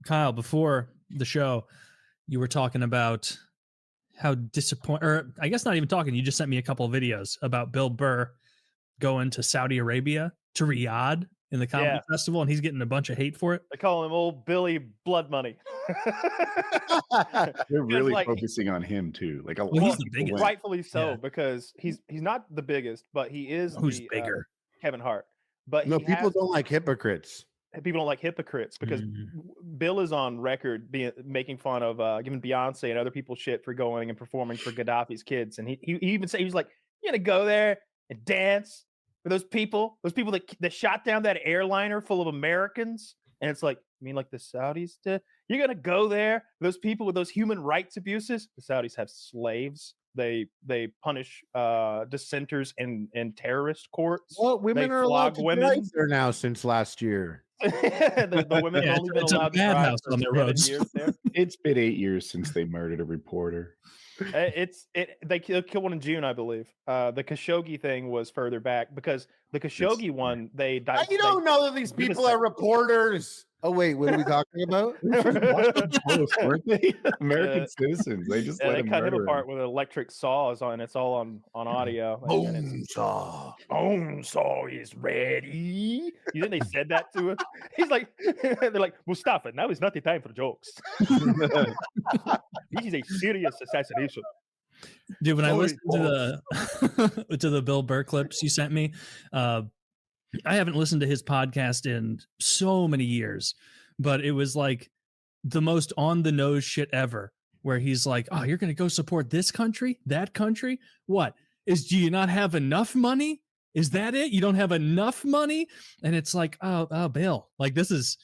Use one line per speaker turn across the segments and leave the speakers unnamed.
Kyle, before the show, you were talking about how disappointed, or I guess not even talking, you just sent me a couple of videos about Bill Burr going to Saudi Arabia, to Riyadh in the comedy festival, and he's getting a bunch of hate for it.
They call him old Billy Blood Money.
They're really focusing on him too. Like
he's the biggest.
Rightfully so, because he's not the biggest, but he is
who's bigger.
Kevin Hart. But
no, people don't like hypocrites.
People don't like hypocrites because Bill is on record making fun of giving Beyonce and other people shit for going and performing for Gaddafi's kids, and he even said, he was like, "You're gonna go there and dance for those people that shot down that airliner full of Americans." And it's like, you mean like the Saudis did? You're gonna go there, those people with those human rights abuses? The Saudis have slaves. They punish dissenters in terrorist courts.
Well, women are allowed to drive there now since last year.
the women have only been allowed to drive
on their roads.
It's been 8 years since they murdered a reporter.
They killed one in June, I believe. The Khashoggi thing was further back because the Khashoggi one, they died.
You don't know that these people are reporters. Oh wait, what are we talking about?
Weren't they American citizens? They just
they cut him apart with electric saws on. It's all on audio.
Bone saw.
Bone saw is ready. You think they said that to him? He's like, they're like, Mustafa, now is not the time for jokes. This is a serious assassination.
Dude, when I listened to the Bill Burr clips you sent me, I haven't listened to his podcast in so many years, but it was like the most on the nose shit ever, where he's like, "Oh, you're going to go support this country, that country? What do you not have enough money? Is that it? You don't have enough money?" And it's like, oh, Bill, like this is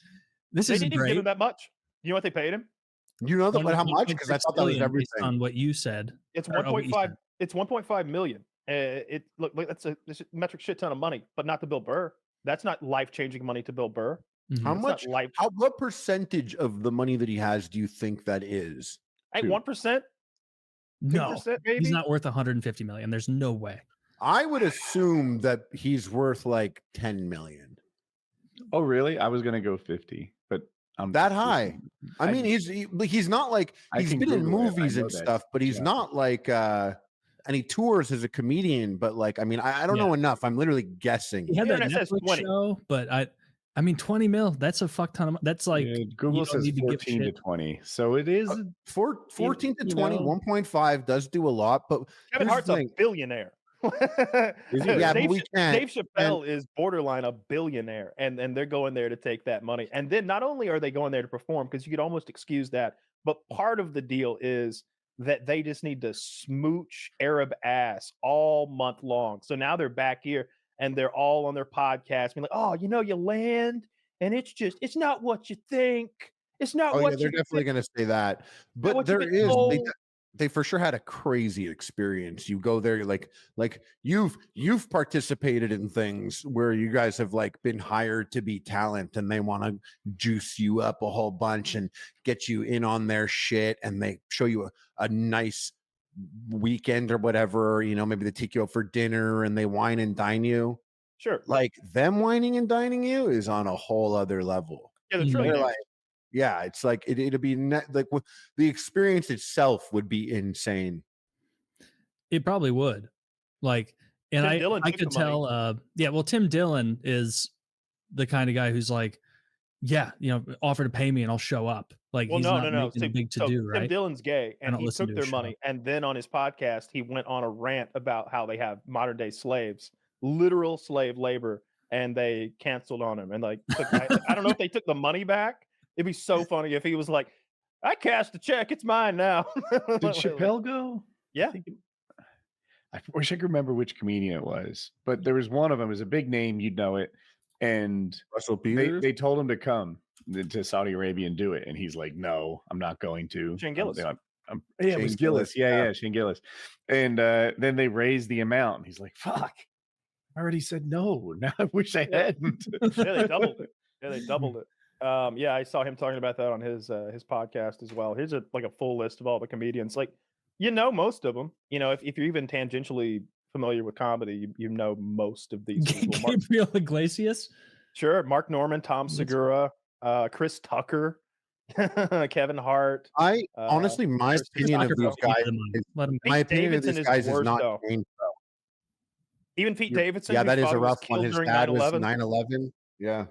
didn't
great.
Give him that much. You know what they paid him?
You know that, but how much? Because I thought that was everything.
On what you said,
it's 1.5. It's 1.5 million. That's a metric shit ton of money, but not to Bill Burr. That's not life-changing money to Bill Burr.
Mm-hmm.
How much? What percentage of the money that he has do you think that is?
1%.
No, maybe? He's not worth 150 million. There's no way.
I would assume that he's worth like 10 million.
Oh, really? I was gonna go 50, but I'm
that high. I mean, he's not like he's been in movies and stuff, but he's not like. And he tours as a comedian, but like, I mean, I don't know enough. I'm literally guessing.
He had that Netflix show, but I mean, 20 mil, that's a fuck ton of, that's like,
Google says 14 to 20, so it is
14 to 20, 1.5 does do a lot, but
Kevin Hart's a billionaire.
Yeah, but we can't.
Dave Chappelle is borderline a billionaire, and they're going there to take that money. And then not only are they going there to perform, because you could almost excuse that, but part of the deal is that they just need to smooch Arab ass all month long. So now they're back here and they're all on their podcast being like, "Oh, you land and it's not what you think. It's not what
they're definitely going to say that. But there is they for sure had a crazy experience. You go there, you're like you've participated in things where you guys have like been hired to be talent, and they want to juice you up a whole bunch and get you in on their shit, and they show you a nice weekend or whatever. Maybe they take you out for dinner and they wine and dine you.
Sure,
like them wining and dining you is on a whole other level.
Yeah, that's really
like. Yeah, it's like it'd be like the experience itself would be insane.
It probably would. Like, and I could tell. Well, Tim Dillon is the kind of guy who's like, offer to pay me and I'll show up. Like,
well,
he's
no.
Big to do, right?
Tim Dillon's gay, and he took their money, and then on his podcast, he went on a rant about how they have modern day slaves, literal slave labor, and they canceled on him. And like, I don't know if they took the money back. It'd be so funny if he was like, "I cashed a check, it's mine now."
Did Chappelle go?
Yeah.
I wish I could remember which comedian it was, but there was one of them. It was a big name, you'd know it. And
Russell Peters?
They told him to come to Saudi Arabia and do it. And he's like, "No, I'm not going to."
Shane Gillis.
It was Gillis. Yeah, Shane Gillis. And then they raised the amount. And he's like, "Fuck, I already said no. Now I wish I hadn't."
They doubled it. Yeah, they doubled it. I saw him talking about that on his podcast as well. Here's a full list of all the comedians. Like, most of them. If you're even tangentially familiar with comedy, you know most of these people.
Gabriel Iglesias,
sure. Mark Norman, Tom Segura, Chris Tucker. Kevin Hart.
Honestly, my opinion of these guys is not changed.
Even Pete Davidson.
Yeah, that is a rough one.
His
dad was 9/11. Yeah.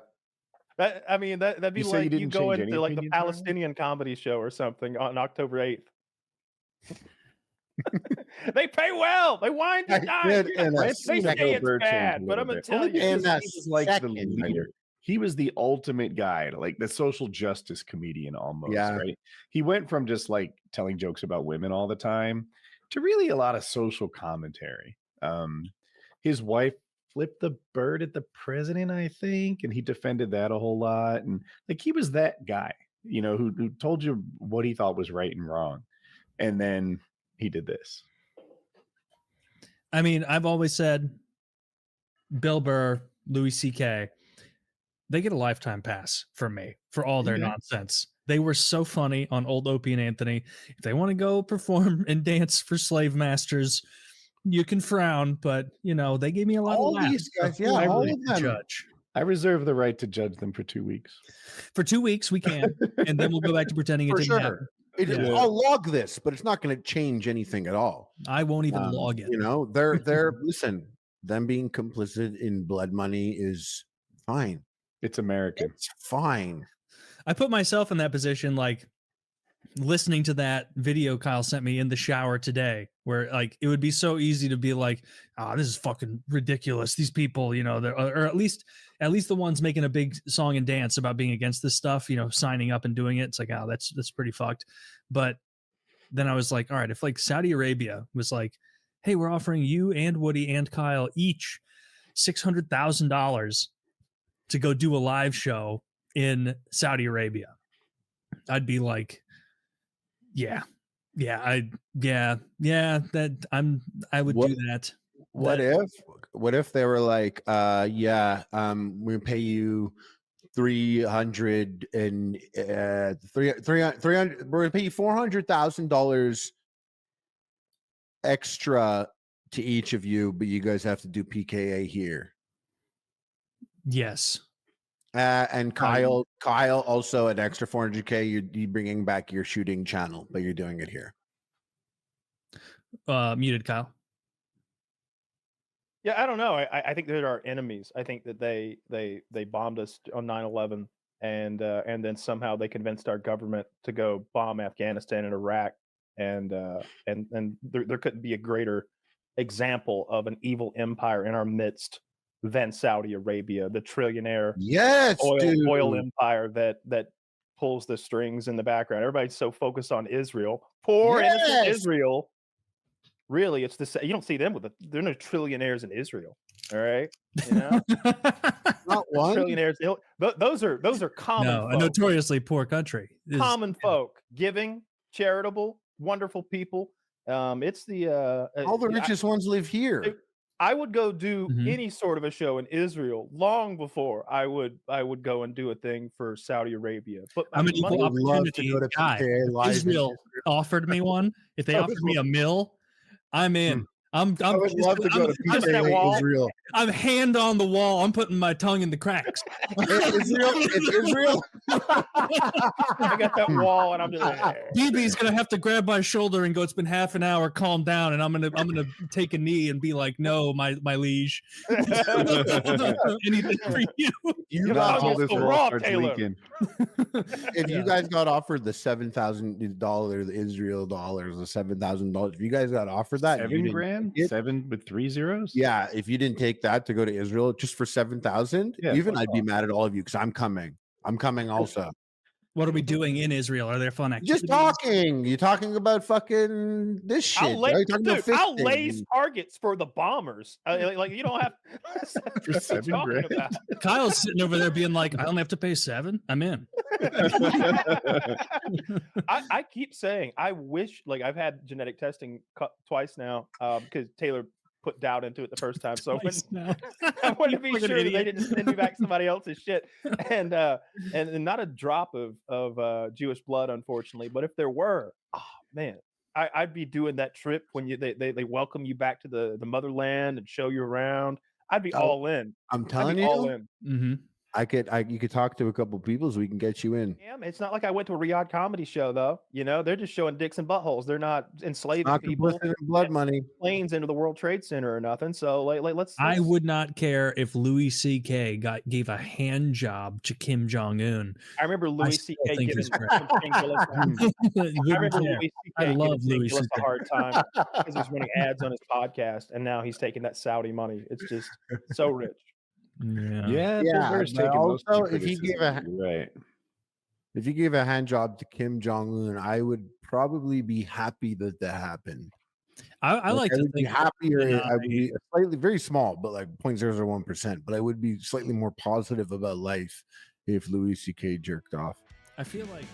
That'd be like you go into like the Palestinian comedy show or something on October 8th. They pay well. They wine and dine. They say it's bad, but I'm gonna tell you,
he was the ultimate guy, like the social justice comedian almost. Right? He went from just like telling jokes about women all the time to really a lot of social commentary. His wife flipped the bird at the president, I think, and he defended that a whole lot. And like he was that guy, who told you what he thought was right and wrong, and then he did this.
I mean, I've always said Bill Burr, Louis C.K., they get a lifetime pass from me for all their nonsense. They were so funny on Old Opie and Anthony. If they want to go perform and dance for slave masters, you can frown, but they gave me a lot of laughs.
These guys, all of them.
Judge.
I reserve the right to judge them for 2 weeks.
For 2 weeks, we can, and then we'll go back to pretending it didn't happen.
I'll log this, but it's not going to change anything at all.
I won't even log it.
They're listen. Them being complicit in blood money is fine.
It's American.
It's fine.
I put myself in that position, like listening to that video Kyle sent me in the shower today, where like it would be so easy to be like, this is fucking ridiculous. These people, or at least the ones making a big song and dance about being against this stuff, signing up and doing it. It's like, that's pretty fucked. But then I was like, all right, if like Saudi Arabia was like, hey, we're offering you and Woody and Kyle each $600,000 to go do a live show in Saudi Arabia, I'd be like, I would do that.
What if they were like, we pay you 300 and 300, we're gonna pay you $400,000 extra to each of you, but you guys have to do PKA here.
Yes.
And Kyle also an extra $400K. You're bringing back your shooting channel, but you're doing it here.
Muted, Kyle.
Yeah, I don't know. I think they're our enemies. I think that they bombed us on 9/11, and then somehow they convinced our government to go bomb Afghanistan and Iraq, and there couldn't be a greater example of an evil empire in our midst than Saudi Arabia, the trillionaire oil empire that pulls the strings in the background. Everybody's so focused on Israel, poor innocent Israel. Really, it's you don't see them they're no trillionaires in Israel. All right,
not one
trillionaires. Those are common.
No,
folk.
A notoriously poor country.
Common folk, giving, charitable, wonderful people. It's the
all the richest ones live here.
I would go do any sort of a show in Israel long before I would go and do a thing for Saudi Arabia. But
I'm an equal opportunity guy. Israel offered me one. If they offered me a mill, I'm in. I would love to go to PKA Israel. I'm hand on the wall. I'm putting my tongue in the cracks.
Israel.
I got that wall, and I'm just like,
BB's gonna have to grab my shoulder and go, "It's been half an hour. Calm down." And I'm gonna take a knee and be like, "No, my liege, anything for you."
You got all this raw, Taylor.
If you guys got offered the $7,000 Israel dollars, the $7,000, if you guys got offered that,
$7,000. 7 with 3 zeros.
Yeah, if you didn't take that to go to Israel just for 7,000, even I'd be mad at all of you because I'm coming. I'm coming also.
What are we doing in Israel? Are there fun activities?
Just talking. You're talking about fucking this shit.
I'll lay targets for the bombers. Like you don't have
for $7,000.
Kyle's sitting over there being like, I only have to pay 7. I'm in.
I keep saying I wish, like I've had genetic testing twice now because Taylor put doubt into it the first time. So I wanted to be sure that they didn't send me back somebody else's shit, and not a drop of Jewish blood, unfortunately. But if there were, oh man, I'd be doing that trip when they welcome you back to the motherland and show you around. I'd be all in.
I'm telling you,
all in.
Mm-hmm.
You could talk to a couple people so we can get you in.
Yeah, it's not like I went to a Riyadh comedy show though. You know, they're just showing dicks and buttholes. They're not enslaving people.
Blood money
planes into the World Trade Center or nothing. So let's.
I would not care if Louis C.K. gave a hand job to Kim Jong Un.
I remember Louis C.K. giving I love Louis C.K. a hard time because he's running ads on his podcast, and now he's taking that Saudi money. It's just so rich.
Yeah.
Also, if he gave a hand job to Kim Jong Un, I would probably be happy that happened.
I like to
be happier. I would be slightly very small, but like 0.001%. But I would be slightly more positive about life if Louis C.K. jerked off.
I feel like